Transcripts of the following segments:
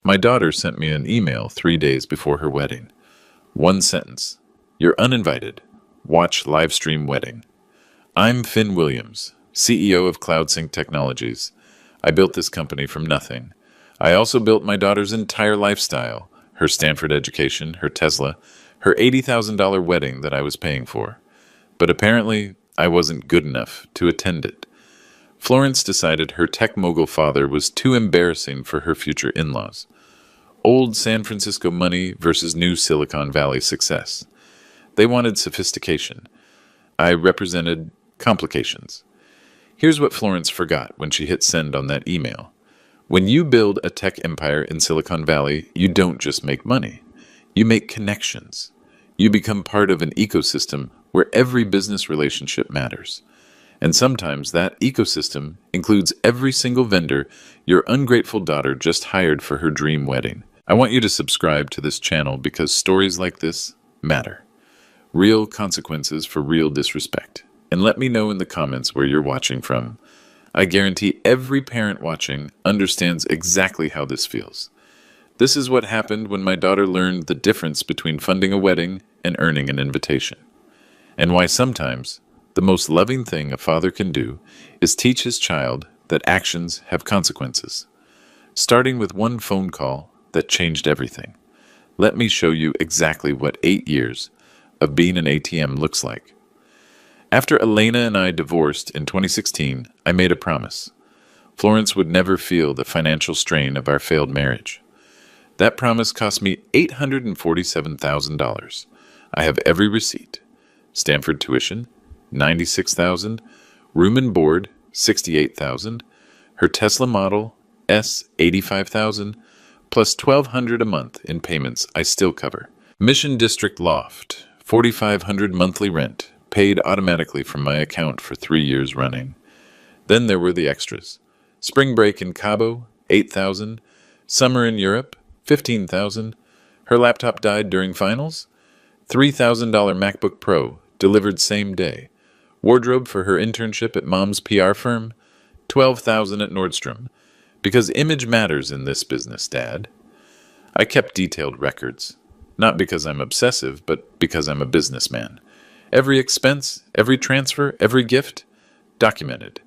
My daughter sent me an email 3 days before her wedding. One sentence. You're uninvited. Watch Livestream wedding. I'm Finn Williams, CEO of CloudSync Technologies. I built this company from nothing. I also built my daughter's entire lifestyle, her Stanford education, her Tesla, her $80,000 wedding that I was paying for. But apparently, I wasn't good enough to attend it. Florence decided her tech mogul father was too embarrassing for her future in-laws. Old San Francisco money versus new Silicon Valley success. They wanted sophistication. I represented complications. Here's what Florence forgot when she hit send on that email. When you build a tech empire in Silicon Valley, you don't just make money. You make connections. You become part of an ecosystem where every business relationship matters. And sometimes that ecosystem includes every single vendor your ungrateful daughter just hired for her dream wedding. I want you to subscribe to this channel because stories like this matter. Real consequences for real disrespect. And let me know in the comments where you're watching from. I guarantee every parent watching understands exactly how this feels. This is what happened when my daughter learned the difference between funding a wedding and earning an invitation. And why sometimes the most loving thing a father can do is teach his child that actions have consequences. Starting with one phone call that changed everything. Let me show you exactly what 8 years of being an ATM looks like. After Elena and I divorced in 2016, I made a promise. Florence would never feel the financial strain of our failed marriage. That promise cost me $847,000. I have every receipt. Stanford tuition, $96,000, room and board, $68,000, her Tesla Model S, $85,000, plus $1,200 a month in payments I still cover. Mission District Loft, $4,500 monthly rent, paid automatically from my account for 3 years running. Then there were the extras. Spring break in Cabo, $8,000. Summer in Europe, $15,000. Her laptop died during finals. $3,000 MacBook Pro, delivered same day. Wardrobe for her internship at mom's PR firm. $12,000 at Nordstrom. Because image matters in this business, Dad. I kept detailed records. Not because I'm obsessive, but because I'm a businessman. Every expense, every transfer, every gift, documented.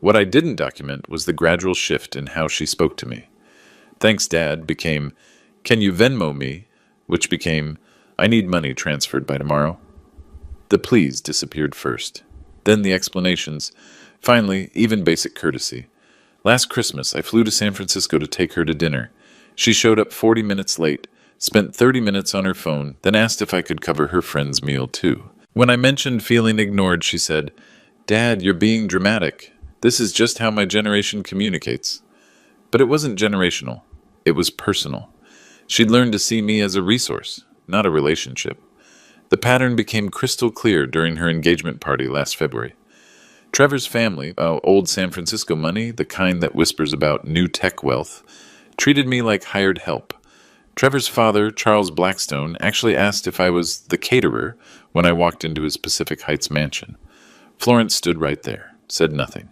What I didn't document was the gradual shift in how she spoke to me. Thanks, Dad became, can you Venmo me? Which became, I need money transferred by tomorrow. The please disappeared first. Then the explanations. Finally, even basic courtesy. Last Christmas, I flew to San Francisco to take her to dinner. She showed up 40 minutes late, spent 30 minutes on her phone, then asked if I could cover her friend's meal too. When I mentioned feeling ignored, she said, Dad, you're being dramatic. This is just how my generation communicates. But it wasn't generational. It was personal. She'd learned to see me as a resource, not a relationship. The pattern became crystal clear during her engagement party last February. Trevor's family, old San Francisco money, the kind that whispers about new tech wealth, treated me like hired help. Trevor's father, Charles Blackstone, actually asked if I was the caterer when I walked into his Pacific Heights mansion. Florence stood right there, said nothing.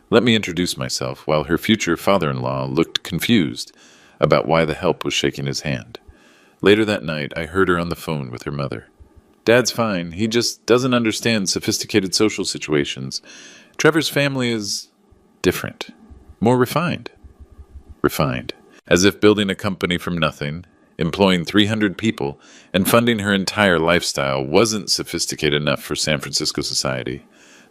Let me introduce myself, while her future father-in-law looked confused about why the help was shaking his hand. Later that night, I heard her on the phone with her mother. Dad's fine. He just doesn't understand sophisticated social situations. Trevor's family is different. More refined. Refined. As if building a company from nothing, employing 300 people, and funding her entire lifestyle wasn't sophisticated enough for San Francisco society.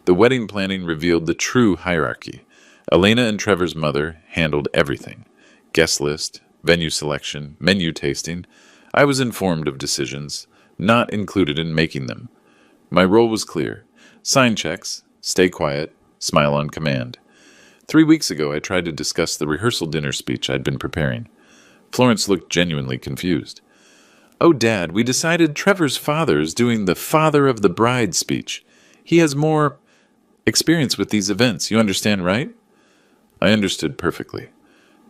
The wedding planning revealed the true hierarchy. Elena and Trevor's mother handled everything. Guest list, venue selection, menu tasting. I was informed of decisions, not included in making them. My role was clear. Sign checks, stay quiet, smile on command. 3 weeks ago, I tried to discuss the rehearsal dinner speech I'd been preparing. Florence looked genuinely confused. Oh, Dad, we decided Trevor's father is doing the father of the bride speech. He has more experience with these events, you understand, right? I understood perfectly.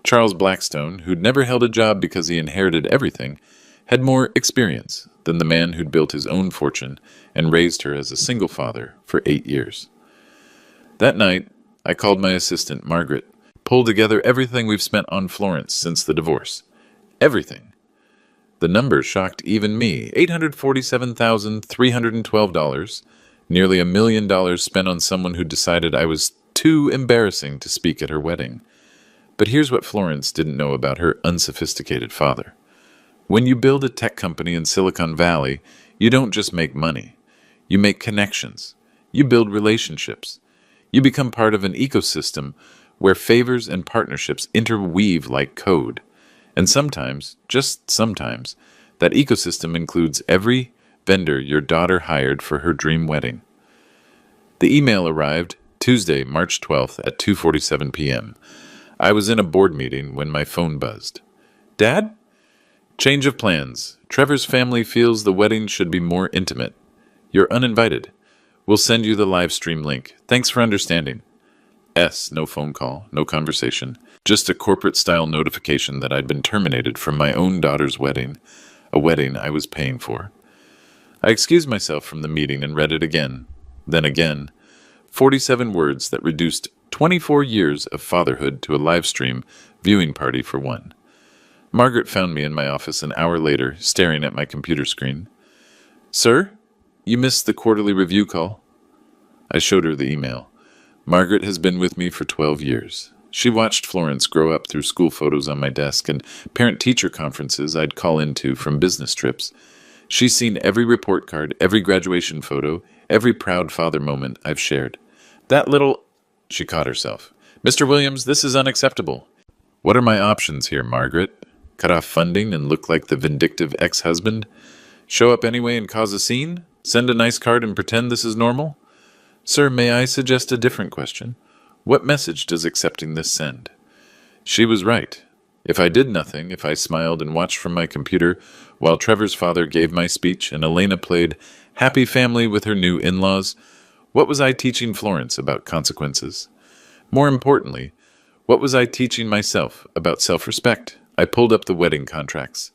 Charles Blackstone, who'd never held a job because he inherited everything, had more experience than the man who'd built his own fortune and raised her as a single father for 8 years. That night, I called my assistant, Margaret, pulled together everything we've spent on Florence since the divorce. Everything. The number shocked even me. $847,312, nearly $1 million spent on someone who decided I was too embarrassing to speak at her wedding. But here's what Florence didn't know about her unsophisticated father. When you build a tech company in Silicon Valley, you don't just make money. You make connections. You build relationships. You become part of an ecosystem where favors and partnerships interweave like code. And sometimes, just sometimes, that ecosystem includes every vendor your daughter hired for her dream wedding. The email arrived Tuesday, March 12th at 2:47 p.m. I was in a board meeting when my phone buzzed. Dad? Change of plans. Trevor's family feels the wedding should be more intimate. You're uninvited. We'll send you the live stream link. Thanks for understanding. No phone call, no conversation. Just a corporate-style notification that I'd been terminated from my own daughter's wedding, a wedding I was paying for. I excused myself from the meeting and read it again, then again. 47 words that reduced 24 years of fatherhood to a live stream viewing party for one. Margaret found me in my office an hour later, staring at my computer screen. Sir, you missed the quarterly review call. I showed her the email. Margaret has been with me for 12 years. She watched Florence grow up through school photos on my desk and parent-teacher conferences I'd call into from business trips. She's seen every report card, every graduation photo, every proud father moment I've shared. That little... She caught herself. Mr. Williams, this is unacceptable. What are my options here, Margaret? Cut off funding and look like the vindictive ex-husband? Show up anyway and cause a scene? Send a nice card and pretend this is normal? Sir, may I suggest a different question? What message does accepting this send? She was right. If I did nothing, if I smiled and watched from my computer while Trevor's father gave my speech and Elena played Happy Family with her new in-laws, what was I teaching Florence about consequences? More importantly, what was I teaching myself about self-respect? I pulled up the wedding contracts.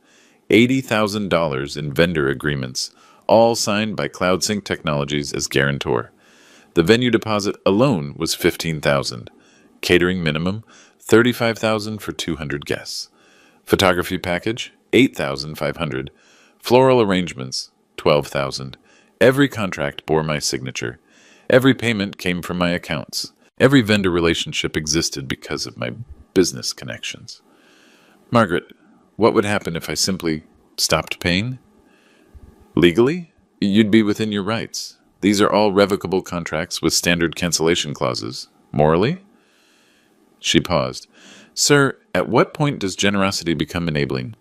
$80,000 in vendor agreements, all signed by CloudSync Technologies as guarantor. The venue deposit alone was $15,000. Catering minimum, $35,000 for 200 guests. Photography package, $8,500. Floral arrangements, $12,000. Every contract bore my signature. Every payment came from my accounts. Every vendor relationship existed because of my business connections. Margaret, what would happen if I simply stopped paying? Legally, you'd be within your rights. These are all revocable contracts with standard cancellation clauses. Morally? She paused. Sir, at what point does generosity become enabling?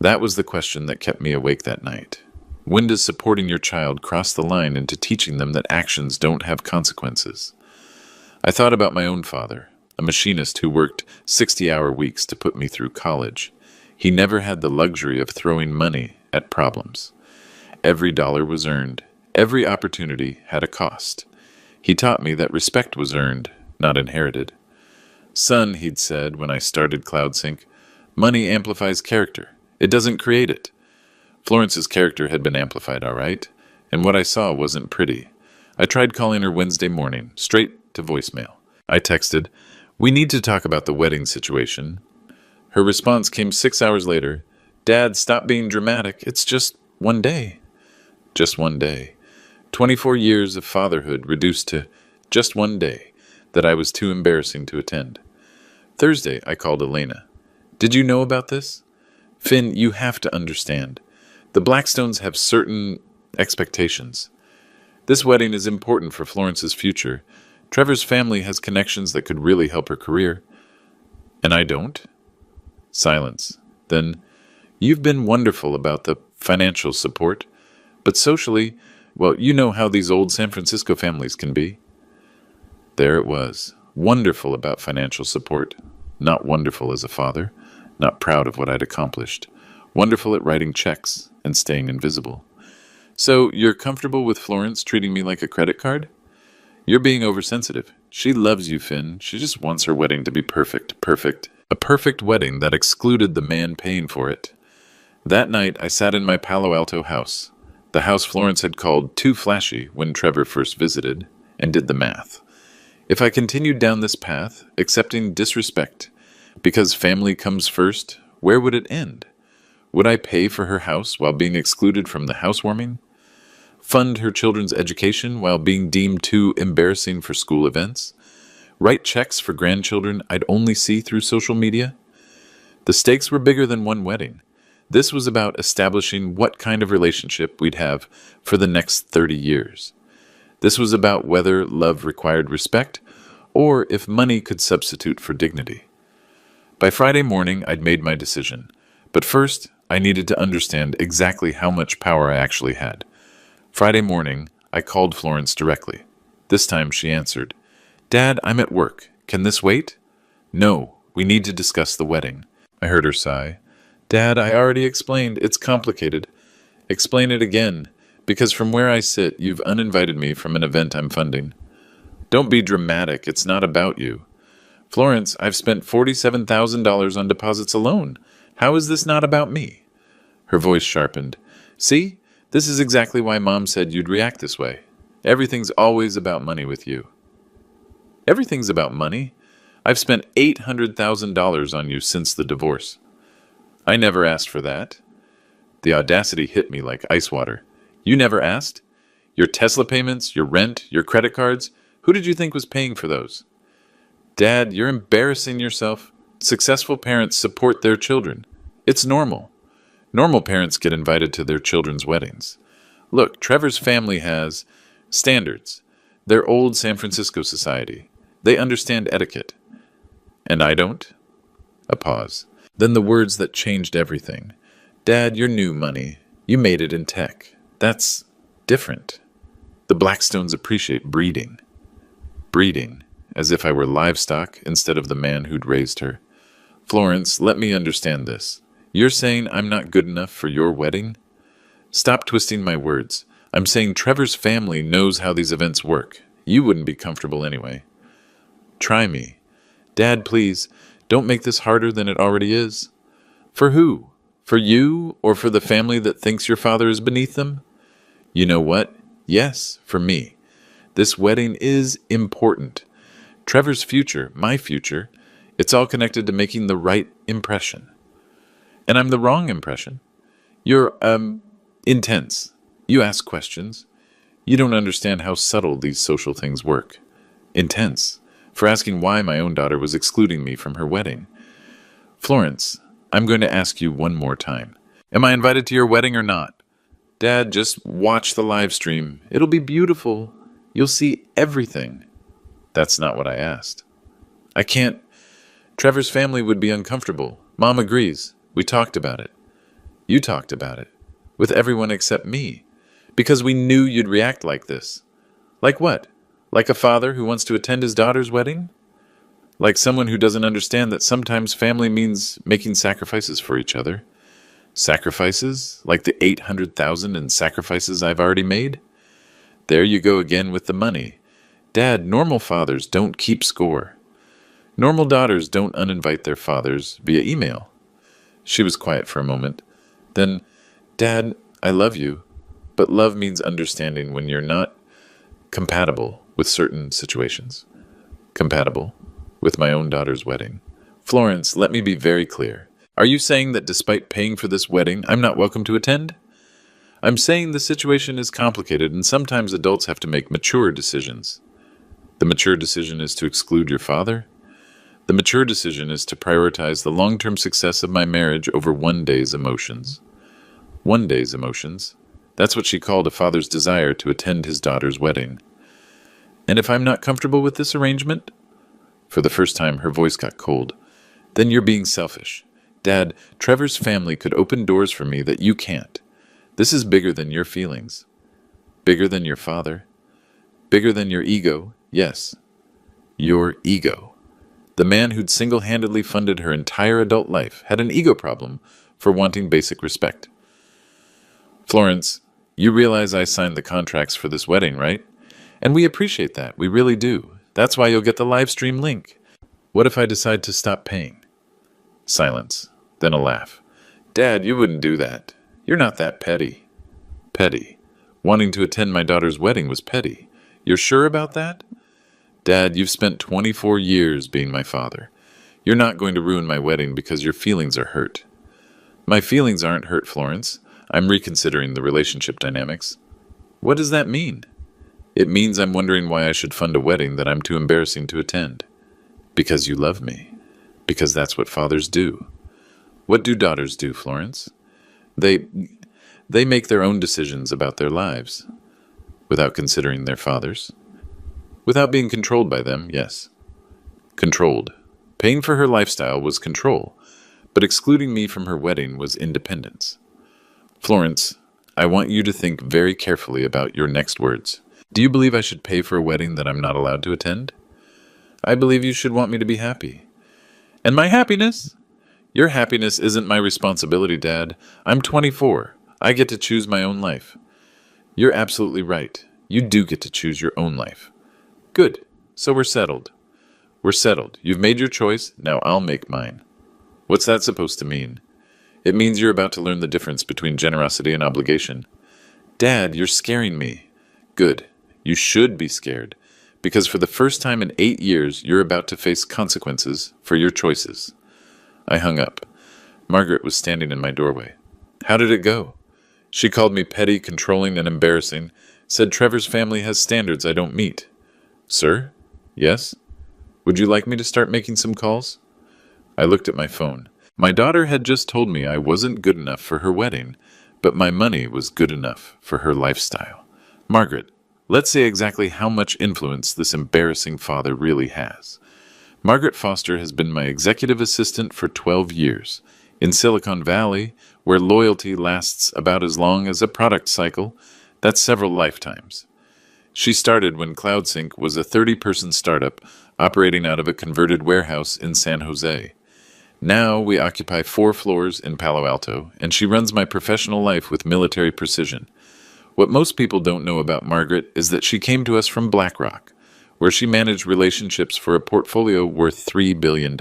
That was the question that kept me awake that night. When does supporting your child cross the line into teaching them that actions don't have consequences? I thought about my own father, a machinist who worked 60-hour weeks to put me through college. He never had the luxury of throwing money at problems. Every dollar was earned. Every opportunity had a cost. He taught me that respect was earned, not inherited. Son, he'd said when I started CloudSync, money amplifies character. It doesn't create it. Florence's character had been amplified, all right, and what I saw wasn't pretty. I tried calling her Wednesday morning, straight to voicemail. I texted, "We need to talk about the wedding situation." Her response came 6 hours later. "Dad, stop being dramatic. It's just one day." Just one day. 24 years of fatherhood reduced to just one day that I was too embarrassing to attend. Thursday, I called Elena. "Did you know about this?" "Finn, you have to understand. The Blackstones have certain expectations. This wedding is important for Florence's future. Trevor's family has connections that could really help her career. And I don't?" Silence. Then, "You've been wonderful about the financial support. But socially, well, you know how these old San Francisco families can be." There it was. Wonderful about financial support. Not wonderful as a father. Not proud of what I'd accomplished. Wonderful at writing checks and staying invisible. "So, you're comfortable with Florence treating me like a credit card?" "You're being oversensitive. She loves you, Finn. She just wants her wedding to be perfect. Perfect. A perfect wedding that excluded the man paying for it." That night, I sat in my Palo Alto house. The house Florence had called too flashy when Trevor first visited, and did the math. If I continued down this path, accepting disrespect, because family comes first, Where would it end? Would I pay for her house while being excluded from the housewarming? Fund her children's education while being deemed too embarrassing for school events? Write checks for grandchildren I'd only see through social media? The stakes were bigger than one wedding. This was about establishing what kind of relationship we'd have for the next 30 years. This was about whether love required respect or if money could substitute for dignity. By Friday morning, I'd made my decision. But first, I needed to understand exactly how much power I actually had. Friday morning, I called Florence directly. This time she answered, "Dad, I'm at work. Can this wait?" "No, we need to discuss the wedding." I heard her sigh. "Dad, I already explained. It's complicated." "Explain it again, because from where I sit, you've uninvited me from an event I'm funding." "Don't be dramatic. It's not about you." "Florence, I've spent $47,000 on deposits alone. How is this not about me?" Her voice sharpened. "See? This is exactly why Mom said you'd react this way. Everything's always about money with you." "Everything's about money. I've spent $800,000 on you since the divorce." "I never asked for that." The audacity hit me like ice water. "You never asked? Your Tesla payments, your rent, your credit cards, who did you think was paying for those?" "Dad, you're embarrassing yourself. Successful parents support their children. It's normal. Normal parents get invited to their children's weddings. Look, Trevor's family has standards. They're old San Francisco society. They understand etiquette. And I don't?" A pause. Then the words that changed everything. "Dad, you're new money. You made it in tech. That's different. The Blackstones appreciate breeding." Breeding, as if I were livestock instead of the man who'd raised her. "Florence, let me understand this. You're saying I'm not good enough for your wedding?" "Stop twisting my words. I'm saying Trevor's family knows how these events work. You wouldn't be comfortable anyway." "Try me. Dad, please, don't make this harder than it already is." "For who? For you, or for the family that thinks your father is beneath them?" "You know what? Yes, for me. This wedding is important. Trevor's future, my future, it's all connected to making the right impression. And I'm the wrong impression. You're, intense. You ask questions. You don't understand how subtle these social things work. Intense. For asking why my own daughter was excluding me from her wedding. Florence, I'm going to ask you one more time. Am I invited to your wedding or not? Dad, just watch the live stream. It'll be beautiful. You'll see everything." That's not what I asked. "I can't. Trevor's family would be uncomfortable. Mom agrees. We talked about it." "You talked about it. With everyone except me. Because we knew you'd react like this." "Like what? Like a father who wants to attend his daughter's wedding?" "Like someone who doesn't understand that sometimes family means making sacrifices for each other." "Sacrifices? Like the $800,000 in sacrifices I've already made?" "There you go again with the money. Dad, normal fathers don't keep score. Normal daughters don't uninvite their fathers via email." She was quiet for a moment. Then, "Dad, I love you, but love means understanding when you're not compatible with certain situations." "Compatible with my own daughter's wedding." "Florence, let me be very clear. Are you saying that despite paying for this wedding, I'm not welcome to attend?" "I'm saying the situation is complicated and sometimes adults have to make mature decisions." "The mature decision is to exclude your father?" "The mature decision is to prioritize the long-term success of my marriage over one day's emotions." One day's emotions. That's what she called a father's desire to attend his daughter's wedding. "And if I'm not comfortable with this arrangement?" For the first time, her voice got cold. "Then you're being selfish. Dad, Trevor's family could open doors for me that you can't. This is bigger than your feelings. Bigger than your father. Bigger than your ego. Yes. Your ego." The man who'd single-handedly funded her entire adult life had an ego problem for wanting basic respect. "Florence, you realize I signed the contracts for this wedding, right? And we appreciate that. We really do. That's why you'll get the live stream link. What if I decide to stop paying?" Silence. Then a laugh. "Dad, you wouldn't do that. You're not that petty." "Petty? Wanting to attend my daughter's wedding was petty. You're sure about that?" "Dad, you've spent 24 years being my father. You're not going to ruin my wedding because your feelings are hurt. My feelings aren't hurt, Florence. I'm reconsidering the relationship dynamics. What does that mean? It means I'm wondering why I should fund a wedding that I'm too embarrassing to attend. Because you love me. Because that's what fathers do. What do daughters do, Florence? They make their own decisions about their lives. Without considering their fathers. Without being controlled by them, yes. Controlled. Paying for her lifestyle was control, but excluding me from her wedding was independence. Florence, I want you to think very carefully about your next words. Do you believe I should pay for a wedding that I'm not allowed to attend? I believe you should want me to be happy. And my happiness? Your happiness isn't my responsibility, Dad. I'm 24. I get to choose my own life. You're absolutely right. You do get to choose your own life. Good. So we're settled. We're settled. You've made your choice. Now I'll make mine. What's that supposed to mean? It means you're about to learn the difference between generosity and obligation. Dad, you're scaring me. Good. You should be scared. Because for the first time in 8 years, you're about to face consequences for your choices. I hung up. Margaret was standing in my doorway. How did it go? She called me petty, controlling, and embarrassing, said Trevor's family has standards I don't meet. Sir? Yes? Would you like me to start making some calls? I looked at my phone. My daughter had just told me I wasn't good enough for her wedding, but my money was good enough for her lifestyle. Margaret, let's say exactly how much influence this embarrassing father really has. Margaret Foster has been my executive assistant for 12 years. In Silicon Valley, where loyalty lasts about as long as a product cycle, that's several lifetimes. She started when CloudSync was a 30-person startup operating out of a converted warehouse in San Jose. Now we occupy 4 floors in Palo Alto, and she runs my professional life with military precision. What most people don't know about Margaret is that she came to us from BlackRock, where she managed relationships for a portfolio worth $3 billion.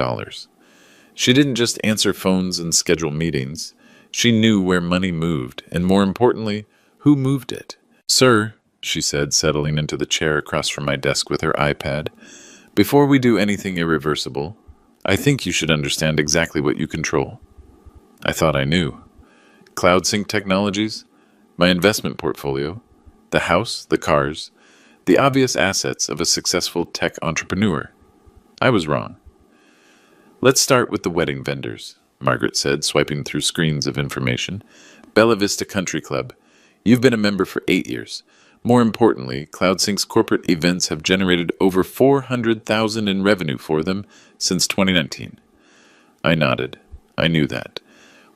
She didn't just answer phones and schedule meetings. She knew where money moved, and more importantly, who moved it. Sir, she said, settling into the chair across from my desk with her iPad, before we do anything irreversible, I think you should understand exactly what you control. I thought I knew. CloudSync Technologies, my investment portfolio, the house, the cars, the obvious assets of a successful tech entrepreneur. I was wrong. Let's start with the wedding vendors, Margaret said, swiping through screens of information. Bella Vista Country Club. You've been a member for 8 years. More importantly, CloudSync's corporate events have generated over $400,000 in revenue for them since 2019. I nodded. I knew that.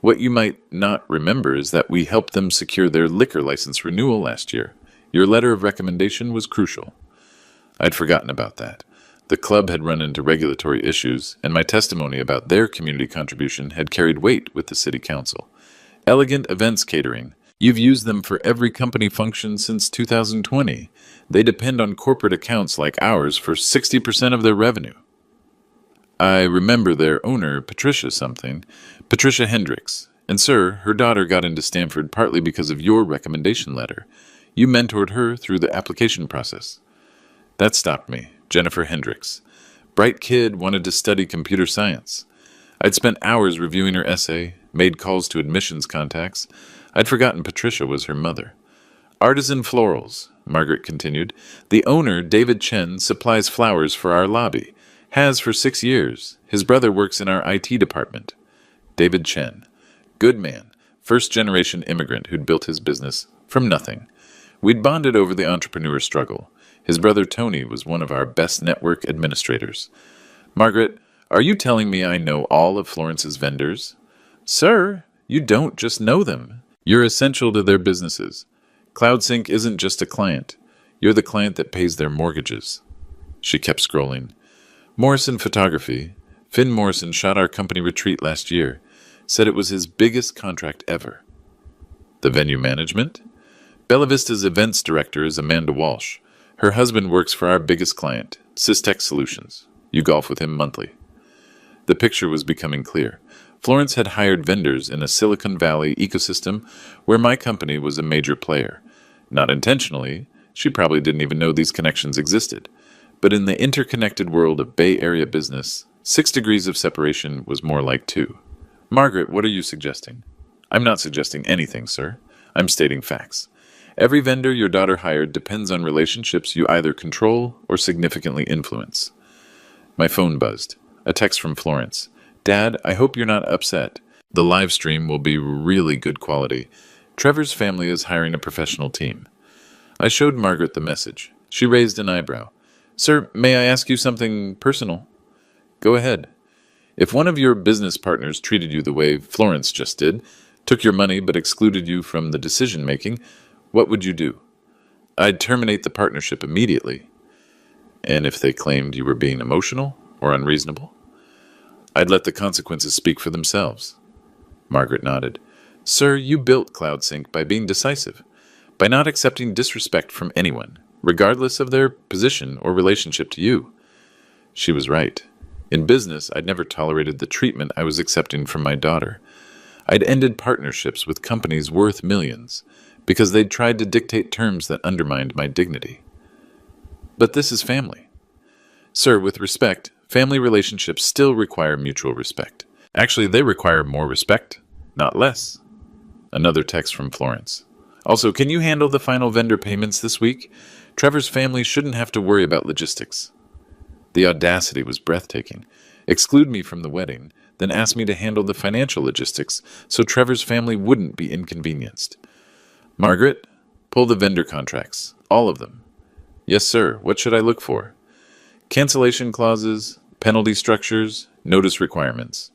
What you might not remember is that we helped them secure their liquor license renewal last year. Your letter of recommendation was crucial. I'd forgotten about that. The club had run into regulatory issues, and my testimony about their community contribution had carried weight with the city council. Elegant Events Catering. You've used them for every company function since 2020. They depend on corporate accounts like ours for 60% of their revenue. I remember their owner, Patricia Hendricks. And sir, her daughter got into Stanford partly because of your recommendation letter. You mentored her through the application process. That stopped me. Jennifer Hendricks. Bright kid, wanted to study computer science. I'd spent hours reviewing her essay, made calls to admissions contacts. I'd forgotten Patricia was her mother. Artisan Florals, Margaret continued. The owner, David Chen, supplies flowers for our lobby. Has for 6 years. His brother works in our IT department. David Chen. Good man. First-generation immigrant who'd built his business from nothing. We'd bonded over the entrepreneur struggle. His brother Tony was one of our best network administrators. Margaret, are you telling me I know all of Florence's vendors? Sir, you don't just know them. You're essential to their businesses. CloudSync isn't just a client. You're the client that pays their mortgages. She kept scrolling. Morrison Photography. Finn Morrison shot our company retreat last year. Said it was his biggest contract ever. The venue management? Bella Vista's events director is Amanda Walsh. Her husband works for our biggest client, Systech Solutions. You golf with him monthly. The picture was becoming clear. Florence had hired vendors in a Silicon Valley ecosystem where my company was a major player. Not intentionally, she probably didn't even know these connections existed. But in the interconnected world of Bay Area business, 6 degrees of separation was more like 2. Margaret, what are you suggesting? I'm not suggesting anything, sir. I'm stating facts. Every vendor your daughter hired depends on relationships you either control or significantly influence. My phone buzzed. A text from Florence. Dad, I hope you're not upset. The live stream will be really good quality. Trevor's family is hiring a professional team. I showed Margaret the message. She raised an eyebrow. Sir, may I ask you something personal? Go ahead. If one of your business partners treated you the way Florence just did, took your money but excluded you from the decision-making, what would you do? I'd terminate the partnership immediately. And if they claimed you were being emotional or unreasonable? I'd let the consequences speak for themselves. Margaret nodded. Sir, you built CloudSync by being decisive, by not accepting disrespect from anyone, regardless of their position or relationship to you. She was right. In business, I'd never tolerated the treatment I was accepting from my daughter. I'd ended partnerships with companies worth millions because they'd tried to dictate terms that undermined my dignity. But this is family. Sir, with respect, family relationships still require mutual respect. Actually, they require more respect, not less. Another text from Florence. Also, can you handle the final vendor payments this week? Trevor's family shouldn't have to worry about logistics. The audacity was breathtaking. Exclude me from the wedding, then ask me to handle the financial logistics so Trevor's family wouldn't be inconvenienced. Margaret, pull the vendor contracts. All of them. Yes, sir. What should I look for? Cancellation clauses, penalty structures, notice requirements.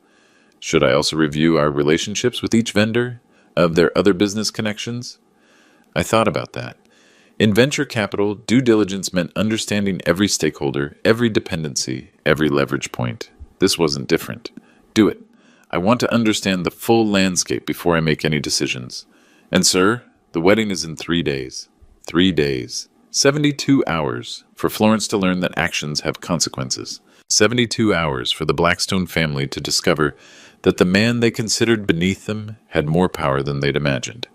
Should I also review our relationships with each vendor, of their other business connections? I thought about that. In venture capital, due diligence meant understanding every stakeholder, every dependency, every leverage point. This wasn't different. Do it. I want to understand the full landscape before I make any decisions. And sir, the wedding is in 3 days. 3 days. 72 hours for Florence to learn that actions have consequences. 72 hours for the Blackstone family to discover that the man they considered beneath them had more power than they'd imagined.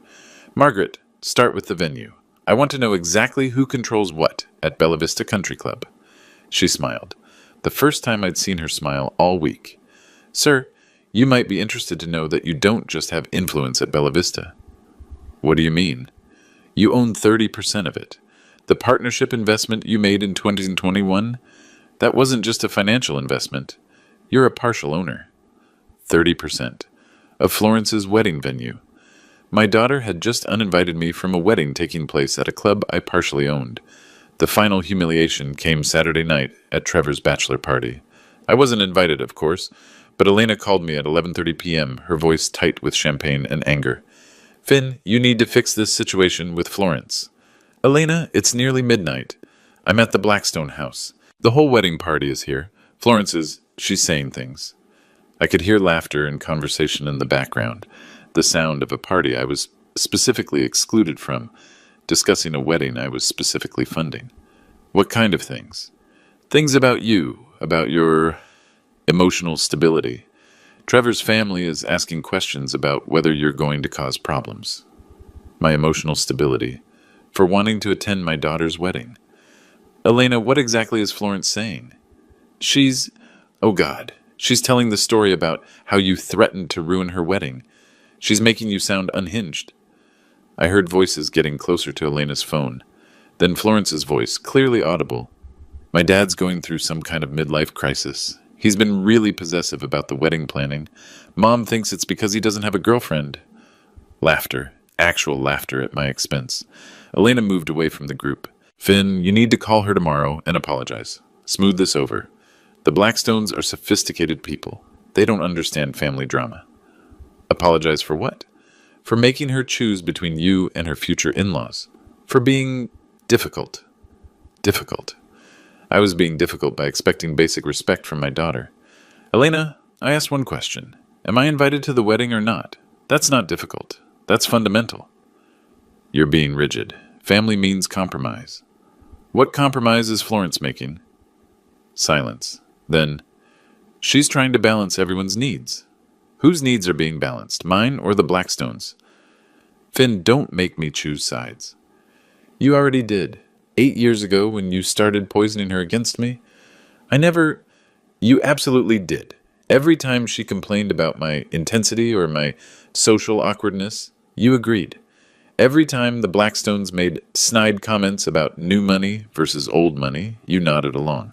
Margaret, start with the venue. I want to know exactly who controls what at Bella Vista Country Club. She smiled. The first time I'd seen her smile all week. Sir, you might be interested to know that you don't just have influence at Bella Vista. What do you mean? You own 30% of it. The partnership investment you made in 2021, that wasn't just a financial investment. You're a partial owner. 30% of Florence's wedding venue. My daughter had just uninvited me from a wedding taking place at a club I partially owned. The final humiliation came Saturday night at Trevor's bachelor party. I wasn't invited, of course, but Elena called me at 11:30 p.m., her voice tight with champagne and anger. Finn, you need to fix this situation with Florence. Elena, it's nearly midnight. I'm at the Blackstone house. The whole wedding party is here. She's saying things. I could hear laughter and conversation in the background, the sound of a party I was specifically excluded from, discussing a wedding I was specifically funding. What kind of things? Things about you, about your emotional stability. Trevor's family is asking questions about whether you're going to cause problems. My emotional stability, for wanting to attend my daughter's wedding. Elena, what exactly is Florence saying? Oh God, she's telling the story about how you threatened to ruin her wedding. She's making you sound unhinged. I heard voices getting closer to Elena's phone. Then Florence's voice, clearly audible. My dad's going through some kind of midlife crisis. He's been really possessive about the wedding planning. Mom thinks it's because he doesn't have a girlfriend. Laughter. Actual laughter at my expense. Elena moved away from the group. Finn, you need to call her tomorrow and apologize. Smooth this over. The Blackstones are sophisticated people. They don't understand family drama. Apologize for what? For making her choose between you and her future in-laws. For being difficult. Difficult. I was being difficult by expecting basic respect from my daughter. Elena, I asked one question. Am I invited to the wedding or not? That's not difficult. That's fundamental. You're being rigid. Family means compromise. What compromise is Florence making? Silence. Then, she's trying to balance everyone's needs. Whose needs are being balanced, mine or the Blackstones? Finn, don't make me choose sides. You already did. 8 years ago when you started poisoning her against me. You absolutely did. Every time she complained about my intensity or my social awkwardness, you agreed. Every time the Blackstones made snide comments about new money versus old money, you nodded along.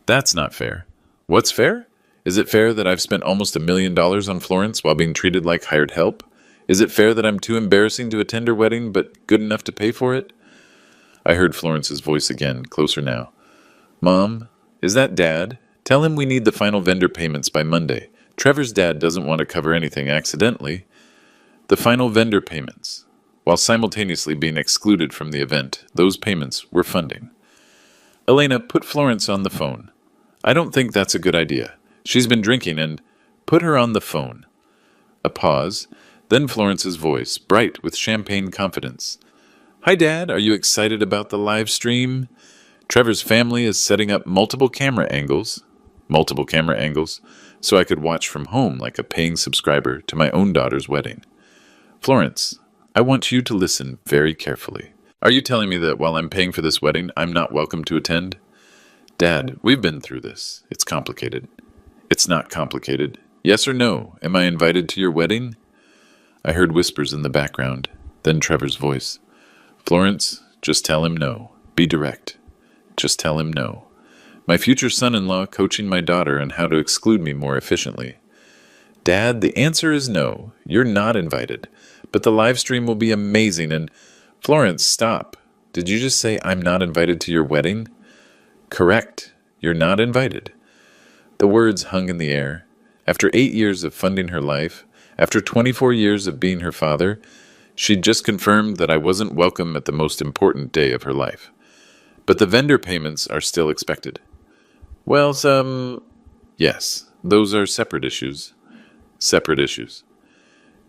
That's not fair. What's fair? Is it fair that I've spent almost $1 million on Florence while being treated like hired help? Is it fair that I'm too embarrassing to attend her wedding but good enough to pay for it? I heard Florence's voice again, closer now. Mom, is that Dad? Tell him we need the final vendor payments by Monday. Trevor's dad doesn't want to cover anything accidentally. The final vendor payments. While simultaneously being excluded from the event, those payments were funding. Elena, put Florence on the phone. I don't think that's a good idea. She's been drinking and... Put her on the phone. A pause, then Florence's voice, bright with champagne confidence. Hi, Dad. Are you excited about the live stream? Trevor's family is setting up multiple camera angles, so I could watch from home like a paying subscriber to my own daughter's wedding. Florence, I want you to listen very carefully. Are you telling me that while I'm paying for this wedding, I'm not welcome to attend? Dad, we've been through this. It's complicated. It's not complicated. Yes or no? Am I invited to your wedding? I heard whispers in the background, then Trevor's voice. Florence, just tell him no. Be direct. Just tell him no. My future son-in-law coaching my daughter on how to exclude me more efficiently. Dad, the answer is no. You're not invited. But the live stream will be amazing and... Florence, stop. Did you just say I'm not invited to your wedding? Correct. You're not invited. The words hung in the air. After 8 years of funding her life, after 24 years of being her father, she'd just confirmed that I wasn't welcome at the most important day of her life. But the vendor payments are still expected. Well, yes, those are separate issues. Separate issues.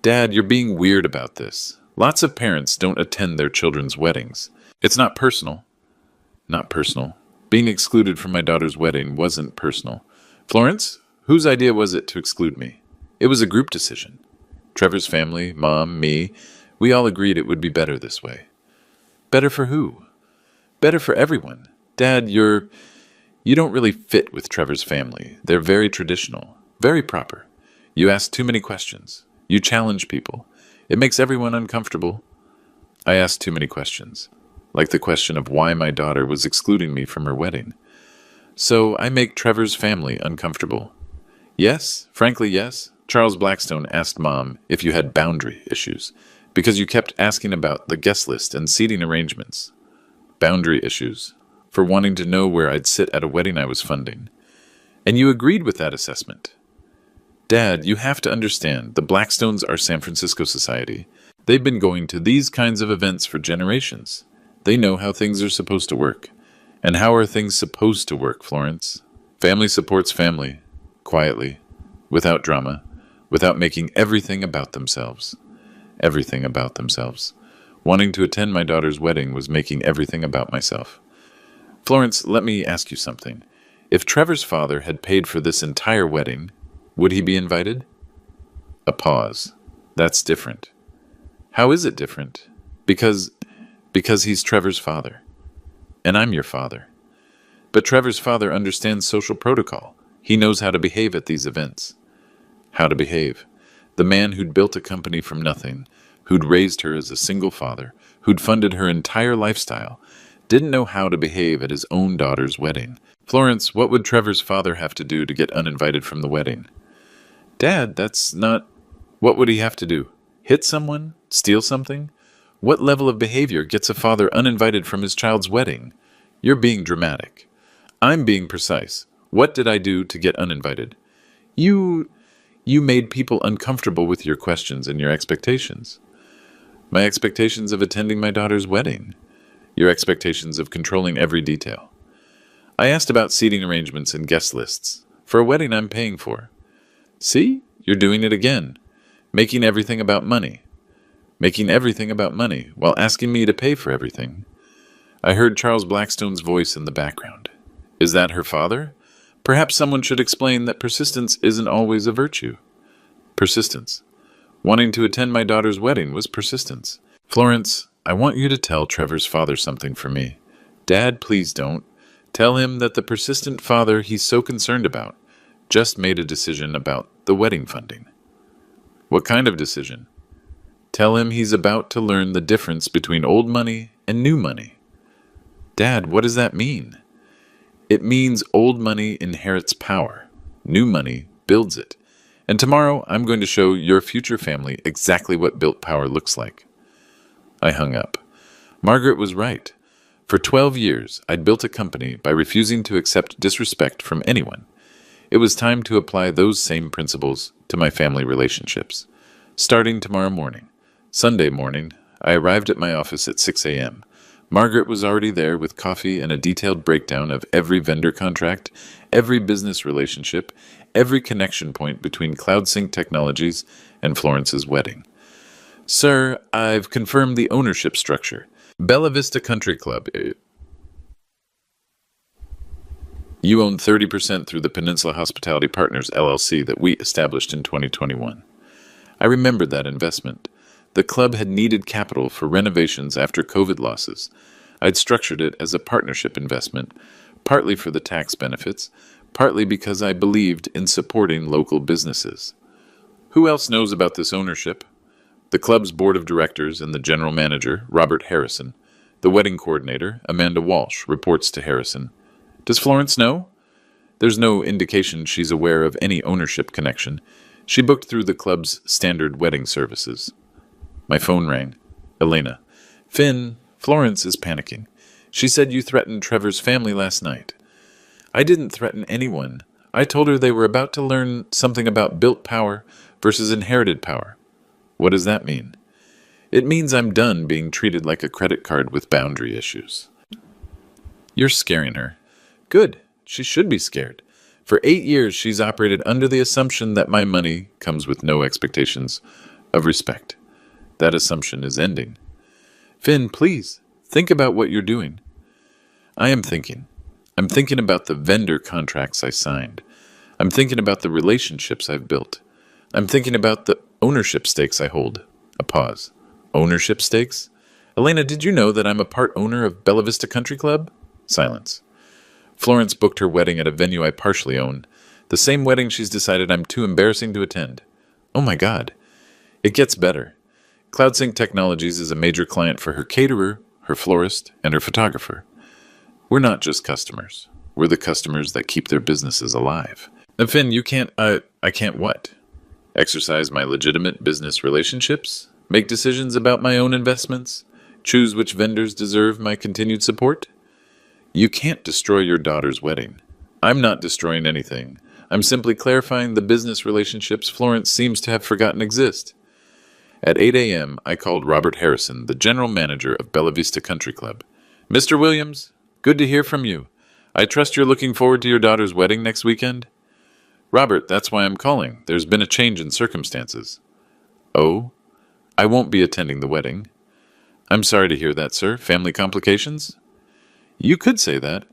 Dad, you're being weird about this. Lots of parents don't attend their children's weddings. It's not personal. Not personal. Being excluded from my daughter's wedding wasn't personal. Florence, whose idea was it to exclude me? It was a group decision. Trevor's family, Mom, me, we all agreed it would be better this way. Better for who? Better for everyone. Dad, you don't really fit with Trevor's family. They're very traditional, very proper. You ask too many questions. You challenge people. It makes everyone uncomfortable. I asked too many questions, like the question of why my daughter was excluding me from her wedding. So I make Trevor's family uncomfortable. Yes, frankly, yes. Charles Blackstone asked Mom if you had boundary issues, because you kept asking about the guest list and seating arrangements. Boundary issues, for wanting to know where I'd sit at a wedding I was funding. And you agreed with that assessment. Dad, you have to understand, the Blackstones are San Francisco society. They've been going to these kinds of events for generations. They know how things are supposed to work. And how are things supposed to work, Florence? Family supports family, quietly, without drama, without making everything about themselves. Everything about themselves. Wanting to attend my daughter's wedding was making everything about myself. Florence, let me ask you something. If Trevor's father had paid for this entire wedding, would he be invited? A pause. That's different. How is it different? Because he's Trevor's father. And I'm your father. But Trevor's father understands social protocol. He knows how to behave at these events. How to behave. The man who'd built a company from nothing, who'd raised her as a single father, who'd funded her entire lifestyle, didn't know how to behave at his own daughter's wedding. Florence, what would Trevor's father have to do to get uninvited from the wedding? Dad, that's not... What would he have to do? Hit someone? Steal something? What level of behavior gets a father uninvited from his child's wedding? You're being dramatic. I'm being precise. What did I do to get uninvited? You made people uncomfortable with your questions and your expectations. My expectations of attending my daughter's wedding. Your expectations of controlling every detail. I asked about seating arrangements and guest lists for a wedding I'm paying for. See? You're doing it again. Making everything about money. Making everything about money while asking me to pay for everything. I heard Charles Blackstone's voice in the background. Is that her father? Perhaps someone should explain that persistence isn't always a virtue. Persistence. Wanting to attend my daughter's wedding was persistence. Florence, I want you to tell Trevor's father something for me. Dad, please don't. Tell him that the persistent father he's so concerned about just made a decision about the wedding funding. What kind of decision? Tell him he's about to learn the difference between old money and new money. Dad, what does that mean? It means old money inherits power. New money builds it. And tomorrow I'm going to show your future family exactly what built power looks like. I hung up. Margaret was right. For 12 years, I'd built a company by refusing to accept disrespect from anyone. It was time to apply those same principles to my family relationships. Starting tomorrow morning, Sunday morning, I arrived at my office at 6 a.m. Margaret was already there with coffee and a detailed breakdown of every vendor contract, every business relationship, every connection point between CloudSync Technologies and Florence's wedding. Sir, I've confirmed the ownership structure. Bella Vista Country Club. You own 30% through the Peninsula Hospitality Partners, LLC, that we established in 2021. I remembered that investment. The club had needed capital for renovations after COVID losses. I'd structured it as a partnership investment, partly for the tax benefits, partly because I believed in supporting local businesses. Who else knows about this ownership? The club's board of directors and the general manager, Robert Harrison. The wedding coordinator, Amanda Walsh, reports to Harrison. Does Florence know? There's no indication she's aware of any ownership connection. She booked through the club's standard wedding services. My phone rang. Elena. Finn, Florence is panicking. She said you threatened Trevor's family last night. I didn't threaten anyone. I told her they were about to learn something about built power versus inherited power. What does that mean? It means I'm done being treated like a credit card with boundary issues. You're scaring her. Good. She should be scared. For 8 years, she's operated under the assumption that my money comes with no expectations of respect. That assumption is ending. Finn, please, think about what you're doing. I am thinking. I'm thinking about the vendor contracts I signed. I'm thinking about the relationships I've built. I'm thinking about the ownership stakes I hold. A pause. Ownership stakes? Elena, did you know that I'm a part owner of Bella Vista Country Club? Silence. Florence booked her wedding at a venue I partially own. The same wedding she's decided I'm too embarrassing to attend. Oh my God. It gets better. CloudSync Technologies is a major client for her caterer, her florist, and her photographer. We're not just customers. We're the customers that keep their businesses alive. And Finn, you can't, I can't what? Exercise my legitimate business relationships? Make decisions about my own investments? Choose which vendors deserve my continued support? You can't destroy your daughter's wedding. I'm not destroying anything. I'm simply clarifying the business relationships Florence seems to have forgotten exist. At 8 a.m., I called Robert Harrison, the general manager of Bella Vista Country Club. Mr. Williams, good to hear from you. I trust you're looking forward to your daughter's wedding next weekend? Robert, that's why I'm calling. There's been a change in circumstances. Oh? I won't be attending the wedding. I'm sorry to hear that, sir. Family complications? You could say that.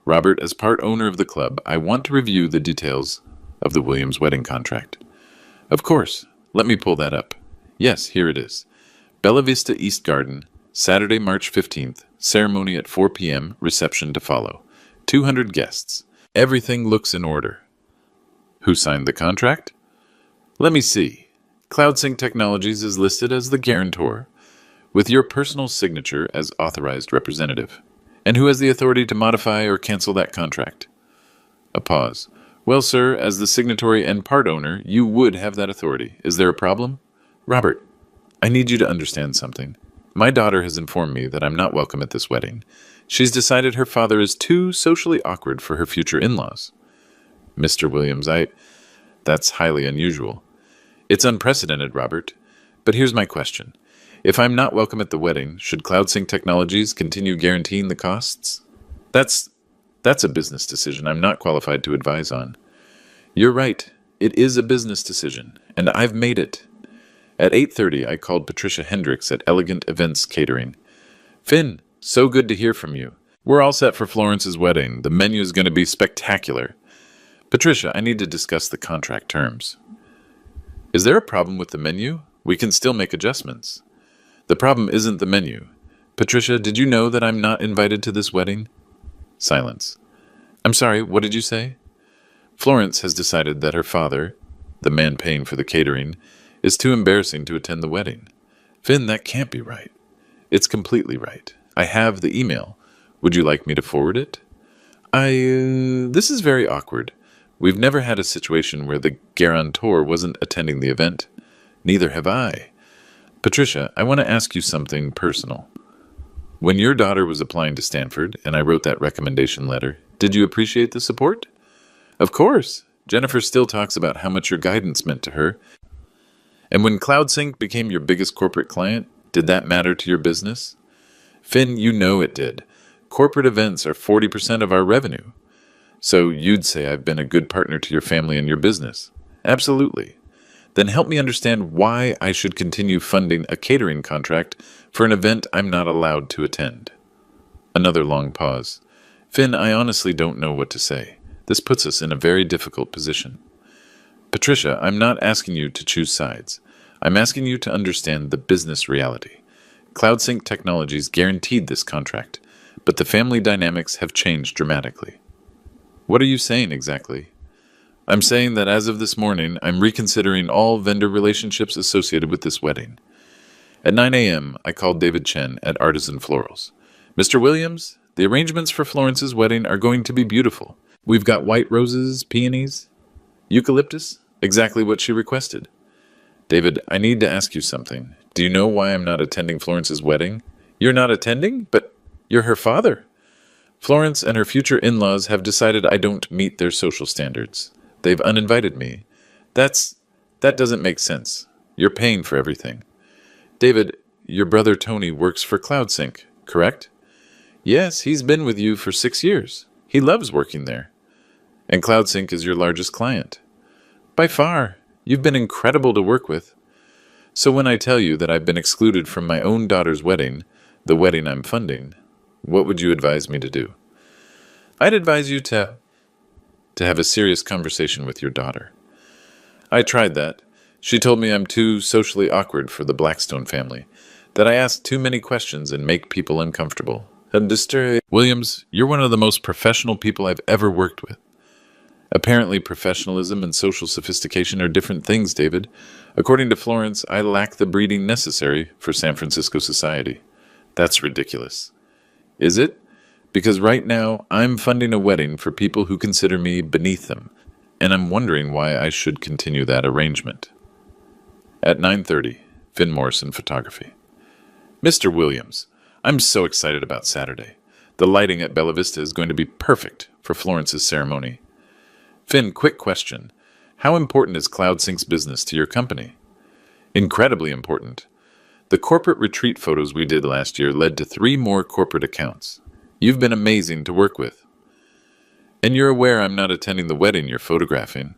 Robert, as part owner of the club, I want to review the details of the Williams wedding contract. Of course. Let me pull that up. Yes, here it is. Bella Vista East Garden, Saturday, March 15th, ceremony at 4 p.m., reception to follow. 200 guests. Everything looks in order. Who signed the contract? Let me see. CloudSync Technologies is listed as the guarantor, with your personal signature as authorized representative. And who has the authority to modify or cancel that contract? A pause. Well, sir, as the signatory and part owner, you would have that authority. Is there a problem? Robert, I need you to understand something. My daughter has informed me that I'm not welcome at this wedding. She's decided her father is too socially awkward for her future in-laws. Mr. Williams, that's highly unusual. It's unprecedented, Robert. But here's my question. If I'm not welcome at the wedding, should CloudSync Technologies continue guaranteeing the costs? That's a business decision I'm not qualified to advise on. You're right. It is a business decision, and I've made it. At 8:30, I called Patricia Hendricks at Elegant Events Catering. Finn, so good to hear from you. We're all set for Florence's wedding. The menu is going to be spectacular. Patricia, I need to discuss the contract terms. Is there a problem with the menu? We can still make adjustments. The problem isn't the menu. Patricia, did you know that I'm not invited to this wedding? Silence. I'm sorry, what did you say? Florence has decided that her father, the man paying for the catering, is too embarrassing to attend the wedding. Finn, that can't be right. It's completely right. I have the email. Would you like me to forward it? This is very awkward. We've never had a situation where the guarantor wasn't attending the event. Neither have I. Patricia, I want to ask you something personal. When your daughter was applying to Stanford, and I wrote that recommendation letter, did you appreciate the support? Of course. Jennifer still talks about how much your guidance meant to her. And when CloudSync became your biggest corporate client, did that matter to your business? Finn, you know it did. Corporate events are 40% of our revenue. So you'd say I've been a good partner to your family and your business? Absolutely. Then help me understand why I should continue funding a catering contract for an event I'm not allowed to attend. Another long pause. Finn, I honestly don't know what to say. This puts us in a very difficult position. Patricia, I'm not asking you to choose sides. I'm asking you to understand the business reality. CloudSync Technologies guaranteed this contract, but the family dynamics have changed dramatically. What are you saying exactly? I'm saying that as of this morning, I'm reconsidering all vendor relationships associated with this wedding. At 9 a.m., I called David Chen at Artisan Florals. Mr. Williams, the arrangements for Florence's wedding are going to be beautiful. We've got white roses, peonies, eucalyptus, exactly what she requested. David, I need to ask you something. Do you know why I'm not attending Florence's wedding? You're not attending? But you're her father. Florence and her future in-laws have decided I don't meet their social standards. They've uninvited me. That doesn't make sense. You're paying for everything. David, your brother Tony works for CloudSync, correct? Yes, he's been with you for 6 years. He loves working there. And CloudSync is your largest client. By far. You've been incredible to work with. So when I tell you that I've been excluded from my own daughter's wedding, the wedding I'm funding, what would you advise me to do? I'd advise you to have a serious conversation with your daughter. I tried that. She told me I'm too socially awkward for the Blackstone family, that I ask too many questions and make people uncomfortable. Williams, you're one of the most professional people I've ever worked with. Apparently, professionalism and social sophistication are different things, David. According to Florence, I lack the breeding necessary for San Francisco society. That's ridiculous. Is it? Because right now, I'm funding a wedding for people who consider me beneath them, and I'm wondering why I should continue that arrangement. At 9:30, Finn Morrison Photography. Mr. Williams, I'm so excited about Saturday. The lighting at Bella Vista is going to be perfect for Florence's ceremony. Finn, quick question. How important is CloudSync's business to your company? Incredibly important. The corporate retreat photos we did last year led to 3 more corporate accounts. You've been amazing to work with. And you're aware I'm not attending the wedding you're photographing.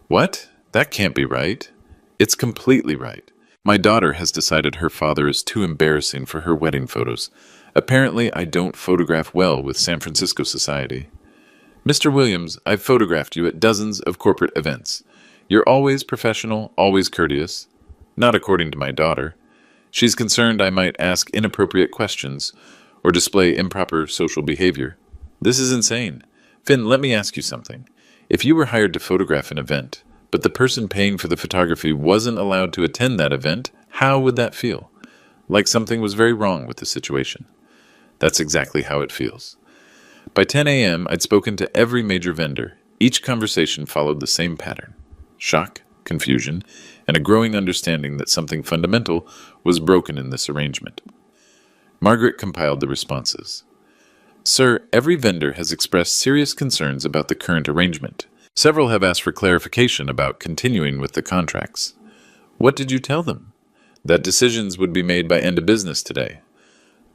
What? That can't be right. It's completely right. My daughter has decided her father is too embarrassing for her wedding photos. Apparently, I don't photograph well with San Francisco society. Mr. Williams, I've photographed you at dozens of corporate events. You're always professional, always courteous. Not according to my daughter. She's concerned I might ask inappropriate questions or display improper social behavior. This is insane. Finn, let me ask you something. If you were hired to photograph an event, but the person paying for the photography wasn't allowed to attend that event, how would that feel? Like something was very wrong with the situation. That's exactly how it feels. By 10 a.m., I'd spoken to every major vendor. Each conversation followed the same pattern. Shock, confusion, and a growing understanding that something fundamental was broken in this arrangement. Margaret compiled the responses. Sir, every vendor has expressed serious concerns about the current arrangement. Several have asked for clarification about continuing with the contracts. What did you tell them? That decisions would be made by end of business today.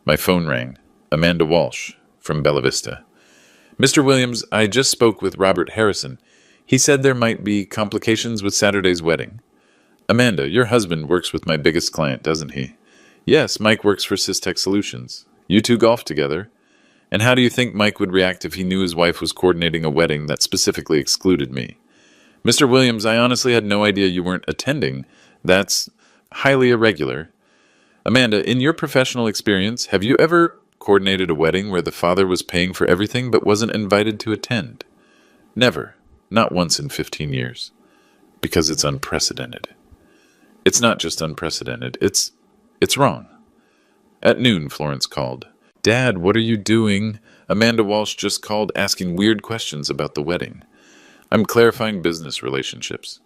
My phone rang. Amanda Walsh, from Bella Vista. Mr. Williams, I just spoke with Robert Harrison. He said there might be complications with Saturday's wedding. Amanda, your husband works with my biggest client, doesn't he? Yes, Mike works for Systech Solutions. You two golf together. And how do you think Mike would react if he knew his wife was coordinating a wedding that specifically excluded me? Mr. Williams, I honestly had no idea you weren't attending. That's highly irregular. Amanda, in your professional experience, have you ever coordinated a wedding where the father was paying for everything but wasn't invited to attend? Never. Not once in 15 years. Because it's unprecedented. It's not just unprecedented, it's wrong. At noon, Florence called. Dad, what are you doing? Amanda Walsh just called asking weird questions about the wedding. I'm clarifying business relationships.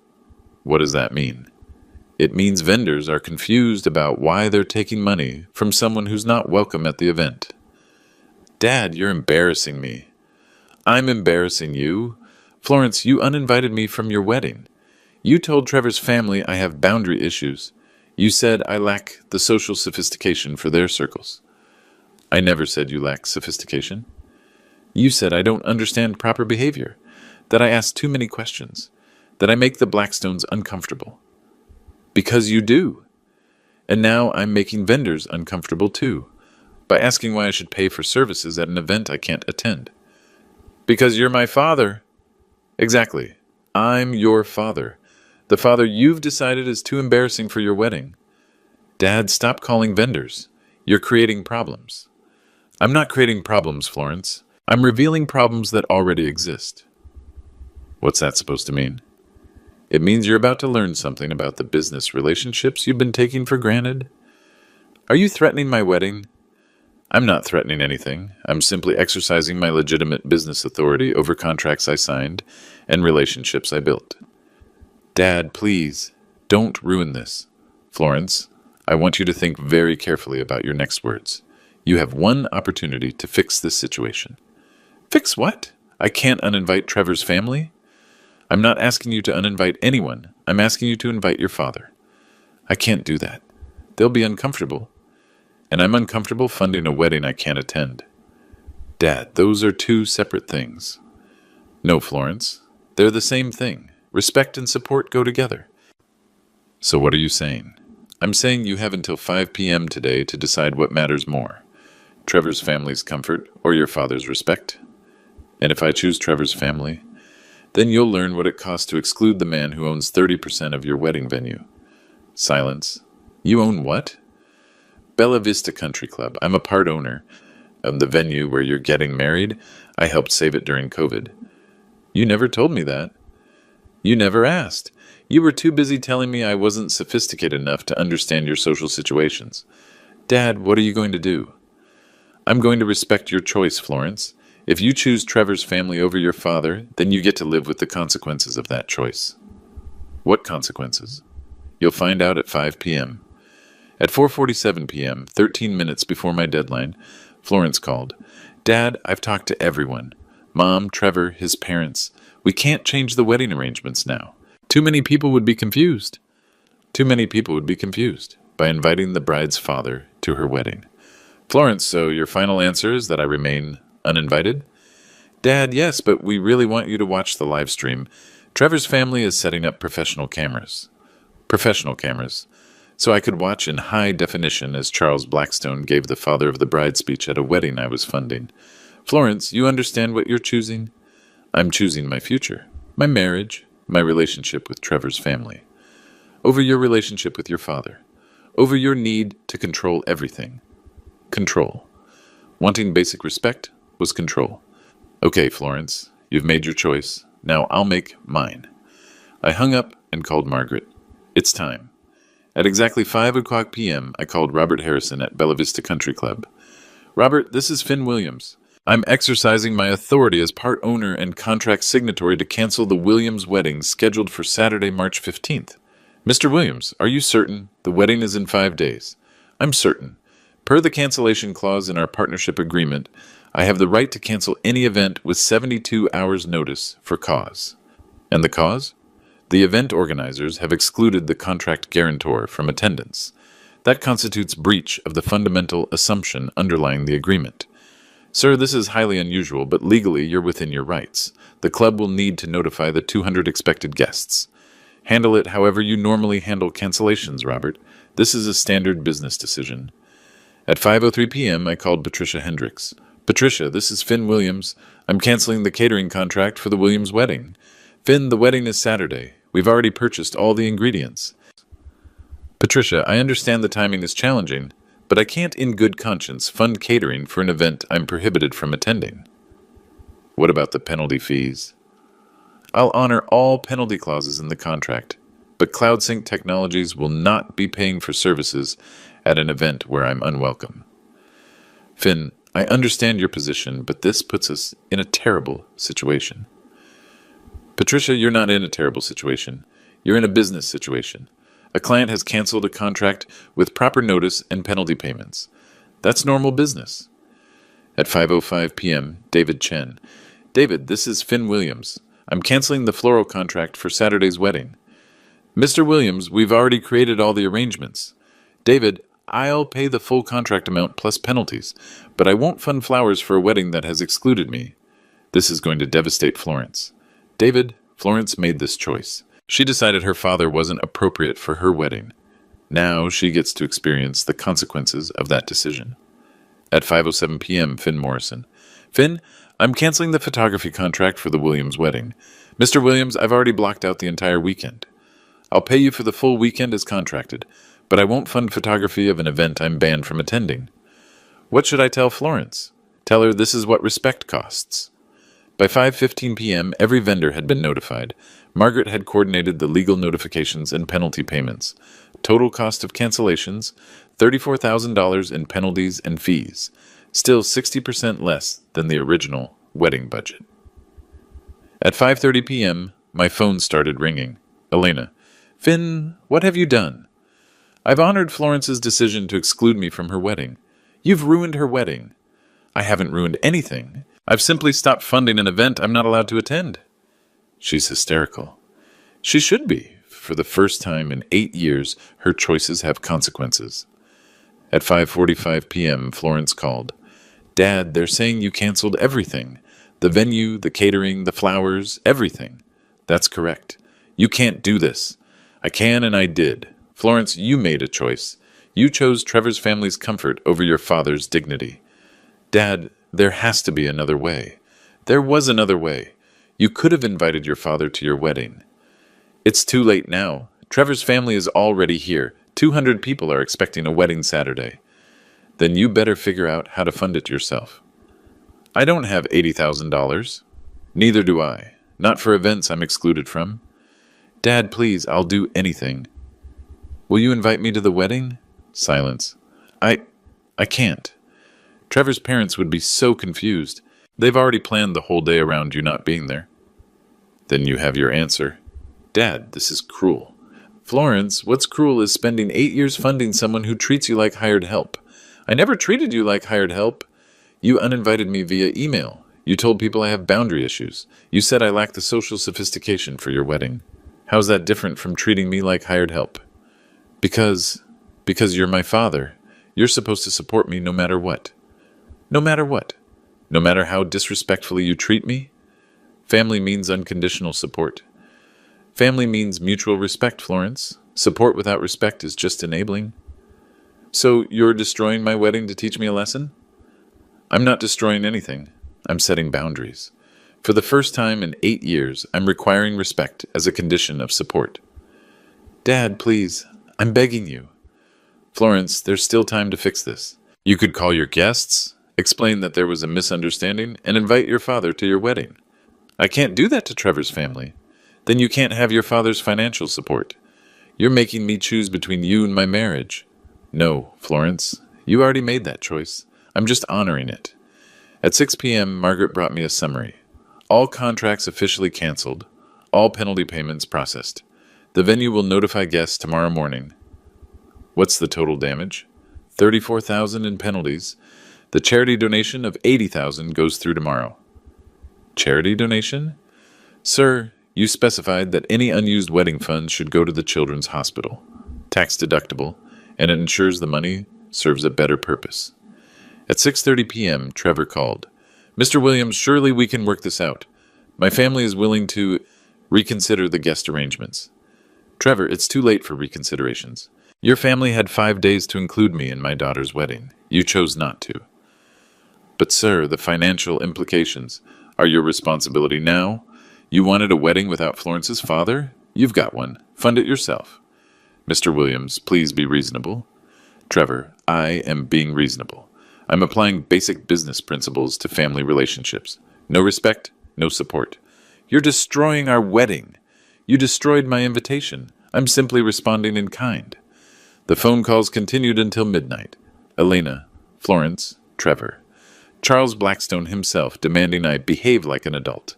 What does that mean? It means vendors are confused about why they're taking money from someone who's not welcome at the event. Dad, you're embarrassing me. I'm embarrassing you. Florence, you uninvited me from your wedding. You told Trevor's family I have boundary issues. You said I lack the social sophistication for their circles. I never said you lack sophistication. You said I don't understand proper behavior, that I ask too many questions, that I make the Blackstones uncomfortable. Because you do. And now I'm making vendors uncomfortable too, by asking why I should pay for services at an event I can't attend. Because you're my father. Exactly. I'm your father. The father you've decided is too embarrassing for your wedding. Dad, stop calling vendors. You're creating problems. I'm not creating problems, Florence. I'm revealing problems that already exist. What's that supposed to mean? It means you're about to learn something about the business relationships you've been taking for granted. Are you threatening my wedding? I'm not threatening anything. I'm simply exercising my legitimate business authority over contracts I signed and relationships I built. Dad, please, don't ruin this. Florence, I want you to think very carefully about your next words. You have one opportunity to fix this situation. Fix what? I can't uninvite Trevor's family? I'm not asking you to uninvite anyone. I'm asking you to invite your father. I can't do that. They'll be uncomfortable. And I'm uncomfortable funding a wedding I can't attend. Dad, those are two separate things. No, Florence. They're the same thing. Respect and support go together. So what are you saying? I'm saying you have until 5 p.m. today to decide what matters more. Trevor's family's comfort or your father's respect? And if I choose Trevor's family, then you'll learn what it costs to exclude the man who owns 30% of your wedding venue. Silence. You own what? Bella Vista Country Club. I'm a part owner of the venue where you're getting married. I helped save it during COVID. You never told me that. You never asked. You were too busy telling me I wasn't sophisticated enough to understand your social situations. Dad, what are you going to do? I'm going to respect your choice, Florence. If you choose Trevor's family over your father, then you get to live with the consequences of that choice. What consequences? You'll find out at 5 p.m. At 4:47 p.m., 13 minutes before my deadline, Florence called. Dad, I've talked to everyone. Mom, Trevor, his parents. We can't change the wedding arrangements now. Too many people would be confused. Too many people would be confused by inviting the bride's father to her wedding. Florence, so your final answer is that I remain uninvited? Dad, yes, but we really want you to watch the live stream. Trevor's family is setting up professional cameras. Professional cameras. So I could watch in high definition as Charles Blackstone gave the father of the bride speech at a wedding I was funding. Florence, you understand what you're choosing? I'm choosing my future, my marriage, my relationship with Trevor's family. Over your relationship with your father. Over your need to control everything. Control. Wanting basic respect was control. Okay, Florence, you've made your choice. Now I'll make mine. I hung up and called Margaret. It's time. At exactly 5 o'clock p.m., I called Robert Harrison at Bella Vista Country Club. Robert, this is Finn Williams. I'm exercising my authority as part owner and contract signatory to cancel the Williams wedding scheduled for Saturday, March 15th. Mr. Williams, are you certain? The wedding is in 5 days. I'm certain. Per the cancellation clause in our partnership agreement, I have the right to cancel any event with 72 hours notice for cause. And the cause? The event organizers have excluded the contract guarantor from attendance. That constitutes breach of the fundamental assumption underlying the agreement. Sir, this is highly unusual, but legally you're within your rights. The club will need to notify the 200 expected guests. Handle it however you normally handle cancellations, Robert. This is a standard business decision. At 5:03 p.m., I called Patricia Hendricks. Patricia, this is Finn Williams. I'm canceling the catering contract for the Williams wedding. Finn, the wedding is Saturday. We've already purchased all the ingredients. Patricia, I understand the timing is challenging, but I can't in good conscience fund catering for an event I'm prohibited from attending. What about the penalty fees? I'll honor all penalty clauses in the contract, but CloudSync Technologies will not be paying for services at an event where I'm unwelcome. Finn, I understand your position, but this puts us in a terrible situation. Patricia, you're not in a terrible situation. You're in a business situation. A client has canceled a contract with proper notice and penalty payments. That's normal business. At 5:05 p.m., David Chen. David, this is Finn Williams. I'm canceling the floral contract for Saturday's wedding. Mr. Williams, we've already created all the arrangements. David, I'll pay the full contract amount plus penalties, but I won't fund flowers for a wedding that has excluded me. This is going to devastate Florence. David, Florence made this choice. She decided her father wasn't appropriate for her wedding. Now she gets to experience the consequences of that decision. At 5:07 p.m., Finn Morrison. Finn, I'm canceling the photography contract for the Williams wedding. Mr. Williams, I've already blocked out the entire weekend. I'll pay you for the full weekend as contracted, but I won't fund photography of an event I'm banned from attending. What should I tell Florence? Tell her this is what respect costs. By 5:15 p.m., every vendor had been notified. Margaret had coordinated the legal notifications and penalty payments. Total cost of cancellations, $34,000 in penalties and fees. Still 60% less than the original wedding budget. At 5:30 p.m., my phone started ringing. Elena. Finn, what have you done? I've honored Florence's decision to exclude me from her wedding. You've ruined her wedding. I haven't ruined anything. I've simply stopped funding an event I'm not allowed to attend. She's hysterical. She should be. For the first time in 8 years, her choices have consequences. At 5:45 p.m., Florence called. Dad, they're saying you canceled everything. The venue, the catering, the flowers, everything. That's correct. You can't do this. I can and I did. Florence, you made a choice. You chose Trevor's family's comfort over your father's dignity. Dad, there has to be another way. There was another way. You could have invited your father to your wedding. It's too late now. Trevor's family is already here. 200 people are expecting a wedding Saturday. Then you better figure out how to fund it yourself. I don't have $80,000. Neither do I. Not for events I'm excluded from. Dad, please, I'll do anything. Will you invite me to the wedding? Silence. I can't. Trevor's parents would be so confused. They've already planned the whole day around you not being there. Then you have your answer. Dad, this is cruel. Florence, what's cruel is spending 8 years funding someone who treats you like hired help. I never treated you like hired help. You uninvited me via email. You told people I have boundary issues. You said I lack the social sophistication for your wedding. How's that different from treating me like hired help? Because you're my father. You're supposed to support me no matter what. No matter what? No matter how disrespectfully you treat me? Family means unconditional support. Family means mutual respect, Florence. Support without respect is just enabling. So you're destroying my wedding to teach me a lesson? I'm not destroying anything. I'm setting boundaries. For the first time in 8 years, I'm requiring respect as a condition of support. Dad, please, I'm begging you. Florence, there's still time to fix this. You could call your guests, explain that there was a misunderstanding, and invite your father to your wedding. I can't do that to Trevor's family. Then you can't have your father's financial support. You're making me choose between you and my marriage. No, Florence, you already made that choice. I'm just honoring it. At 6 p.m., Margaret brought me a summary. All contracts officially canceled. All penalty payments processed. The venue will notify guests tomorrow morning. What's the total damage? $34,000 in penalties. The charity donation of $80,000 goes through tomorrow. Charity donation? Sir, you specified that any unused wedding funds should go to the Children's Hospital. Tax deductible, and it ensures the money serves a better purpose. At 6:30 p.m., Trevor called. Mr. Williams, surely we can work this out. My family is willing to reconsider the guest arrangements. Trevor, it's too late for reconsiderations. Your family had 5 days to include me in my daughter's wedding. You chose not to. But, sir, the financial implications are your responsibility now. You wanted a wedding without Florence's father? You've got one. Fund it yourself. Mr. Williams, please be reasonable. Trevor, I am being reasonable. I'm applying basic business principles to family relationships. No respect, no support. You're destroying our wedding. You destroyed my invitation. I'm simply responding in kind. The phone calls continued until midnight. Elena, Florence, Trevor. Charles Blackstone himself demanding I behave like an adult.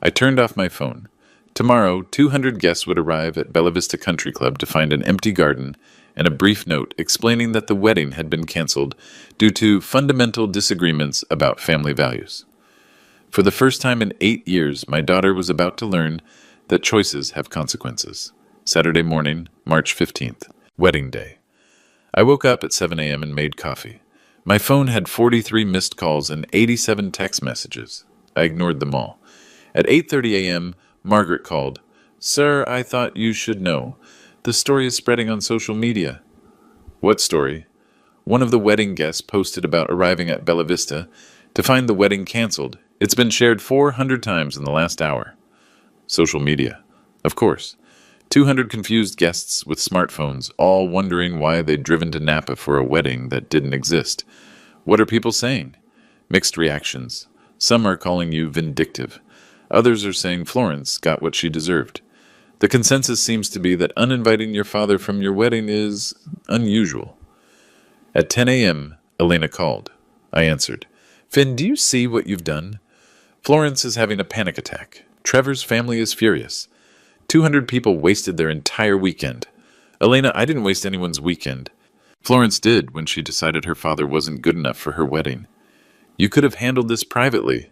I turned off my phone. Tomorrow, 200 guests would arrive at Bella Vista Country Club to find an empty garden and a brief note explaining that the wedding had been canceled due to fundamental disagreements about family values. For the first time in 8 years, my daughter was about to learn that choices have consequences. Saturday morning, March 15th, wedding day. I woke up at 7 a.m. and made coffee. My phone had 43 missed calls and 87 text messages. I ignored them all. At 8:30 a.m., Margaret called. "Sir, I thought you should know. The story is spreading on social media." "What story?" "One of the wedding guests posted about arriving at Bella Vista to find the wedding canceled. It's been shared 400 times in the last hour." Social media. Of course. 200 confused guests with smartphones, all wondering why they'd driven to Napa for a wedding that didn't exist. What are people saying? Mixed reactions. Some are calling you vindictive. Others are saying Florence got what she deserved. The consensus seems to be that uninviting your father from your wedding is unusual. At 10 a.m., Elena called. I answered. "Finn, do you see what you've done? Florence is having a panic attack. Trevor's family is furious. 200 people wasted their entire weekend. Elena, I didn't waste anyone's weekend. Florence did when she decided her father wasn't good enough for her wedding. You could have handled this privately."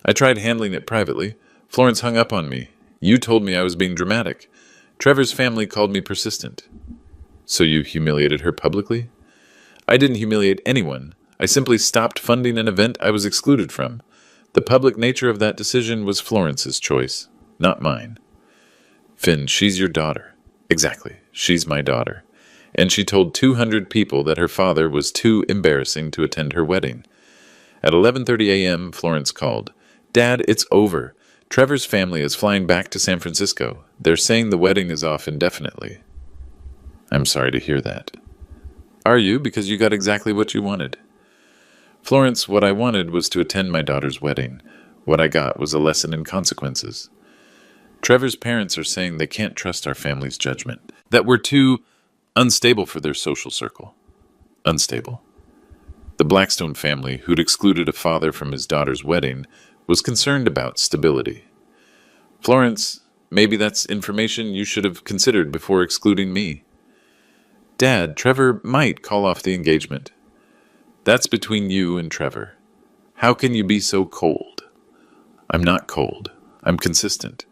"I tried handling it privately. Florence hung up on me. You told me I was being dramatic. Trevor's family called me persistent." "So you humiliated her publicly?" "I didn't humiliate anyone. I simply stopped funding an event I was excluded from. The public nature of that decision was Florence's choice, not mine." "Finn, she's your daughter." "Exactly. She's my daughter. And she told 200 people that her father was too embarrassing to attend her wedding." At 11:30 a.m., Florence called. "Dad, it's over. Trevor's family is flying back to San Francisco. They're saying the wedding is off indefinitely." "I'm sorry to hear that." "Are you? Because you got exactly what you wanted." "Florence, what I wanted was to attend my daughter's wedding. What I got was a lesson in consequences. Trevor's parents are saying they can't trust our family's judgment, that we're too unstable for their social circle." Unstable. The Blackstone family, who'd excluded a father from his daughter's wedding, was concerned about stability. "Florence, maybe that's information you should have considered before excluding me." "Dad, Trevor might call off the engagement." "That's between you and Trevor. How can you be so cold?" "I'm not cold. I'm consistent.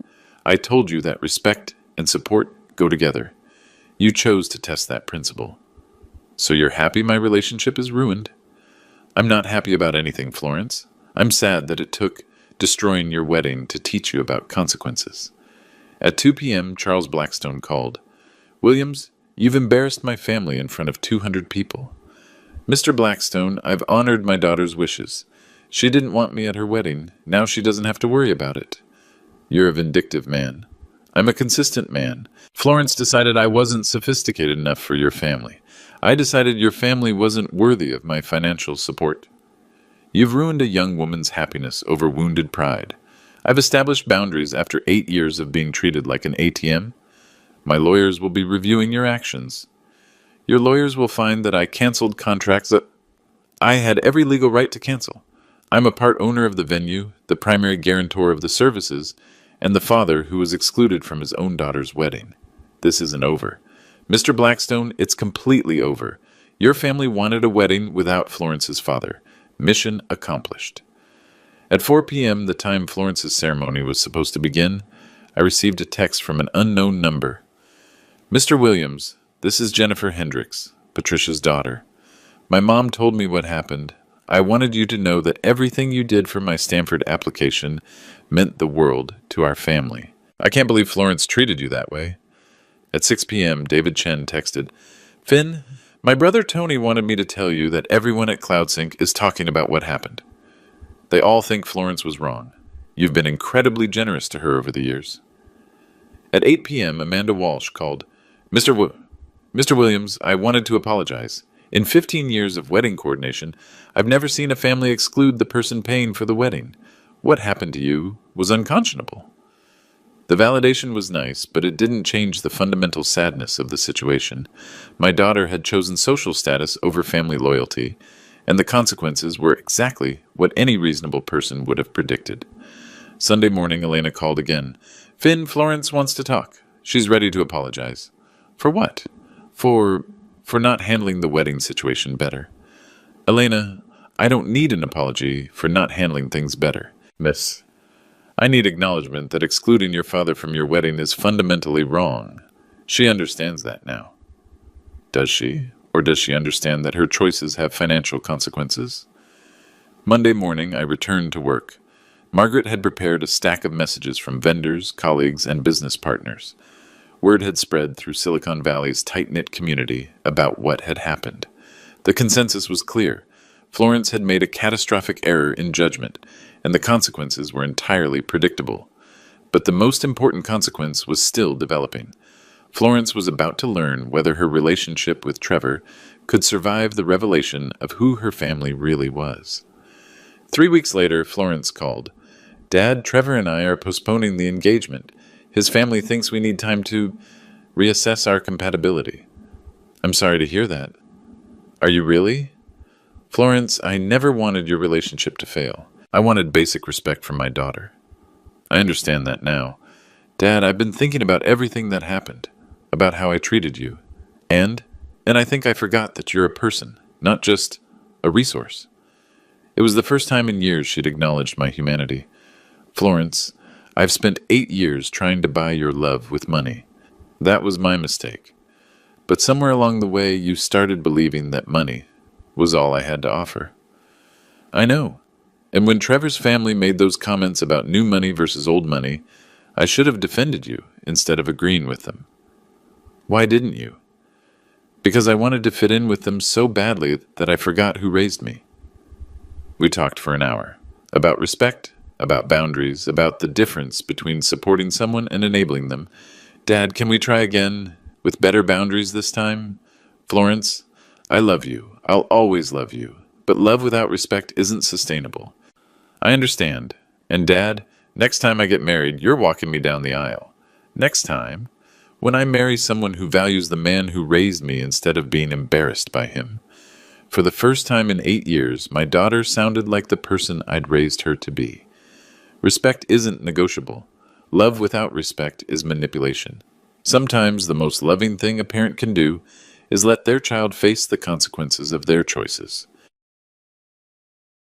I told you that respect and support go together. You chose to test that principle. So you're happy my relationship is ruined?" "I'm not happy about anything, Florence. I'm sad that it took destroying your wedding to teach you about consequences." At 2 p.m., Charles Blackstone called. "Williams, you've embarrassed my family in front of 200 people." "Mr. Blackstone, I've honored my daughter's wishes. She didn't want me at her wedding. Now she doesn't have to worry about it." "You're a vindictive man." "I'm a consistent man. Florence decided I wasn't sophisticated enough for your family. I decided your family wasn't worthy of my financial support. You've ruined a young woman's happiness over wounded pride. I've established boundaries after 8 years of being treated like an ATM. My lawyers will be reviewing your actions. Your lawyers will find that I canceled contracts that I had every legal right to cancel. I'm a part owner of the venue, the primary guarantor of the services, and the father who was excluded from his own daughter's wedding. This isn't over. Mr. Blackstone, it's completely over. Your family wanted a wedding without Florence's father. Mission accomplished." At 4 p.m., the time Florence's ceremony was supposed to begin, I received a text from an unknown number. "Mr. Williams, this is Jennifer Hendricks, Patricia's daughter. My mom told me what happened. I wanted you to know that everything you did for my Stanford application meant the world to our family. I can't believe Florence treated you that way." At 6 p.m., David Chen texted, "Finn, my brother Tony wanted me to tell you that everyone at CloudSync is talking about what happened. They all think Florence was wrong. You've been incredibly generous to her over the years." At 8 p.m., Amanda Walsh called, Mr. Williams, I wanted to apologize. In 15 years of wedding coordination, I've never seen a family exclude the person paying for the wedding. what happened to you was unconscionable. The validation was nice, but it didn't change the fundamental sadness of the situation. My daughter had chosen social status over family loyalty, and the consequences were exactly what any reasonable person would have predicted. Sunday morning, Elena called again. Finn, Florence wants to talk. She's ready to apologize. For what? For not handling the wedding situation better. Elena, I don't need an apology for not handling things better. Miss, I need acknowledgement that excluding your father from your wedding is fundamentally wrong. She understands that now. Does she? Or does she understand that her choices have financial consequences? Monday morning, I returned to work. Margaret had prepared a stack of messages from vendors, colleagues, and business partners. Word had spread through Silicon Valley's tight-knit community about what had happened. The consensus was clear. Florence had made a catastrophic error in judgment, and the consequences were entirely predictable. But the most important consequence was still developing. Florence was about to learn whether her relationship with Trevor could survive the revelation of who her family really was. 3 weeks later, Florence called. Dad, Trevor and I are postponing the engagement. His family thinks we need time to reassess our compatibility. I'm sorry to hear that. Are you really? Florence, I never wanted your relationship to fail. I wanted basic respect from my daughter. I understand that now. Dad, I've been thinking about everything that happened, about how I treated you. And I think I forgot that you're a person, not just a resource. It was the first time in years she'd acknowledged my humanity. Florence, I've spent 8 years trying to buy your love with money. That was my mistake. But somewhere along the way, you started believing that money was all I had to offer. I know. And when Trevor's family made those comments about new money versus old money, I should have defended you instead of agreeing with them. Why didn't you? Because I wanted to fit in with them so badly that I forgot who raised me. We talked for an hour. About respect, about boundaries, about the difference between supporting someone and enabling them. Dad, can we try again, with better boundaries this time? Florence, I love you. I'll always love you. But love without respect isn't sustainable. I understand. And Dad, next time I get married, you're walking me down the aisle. Next time, when I marry someone who values the man who raised me instead of being embarrassed by him. For the first time in 8 years, my daughter sounded like the person I'd raised her to be. Respect isn't negotiable. Love without respect is manipulation. Sometimes the most loving thing a parent can do is let their child face the consequences of their choices.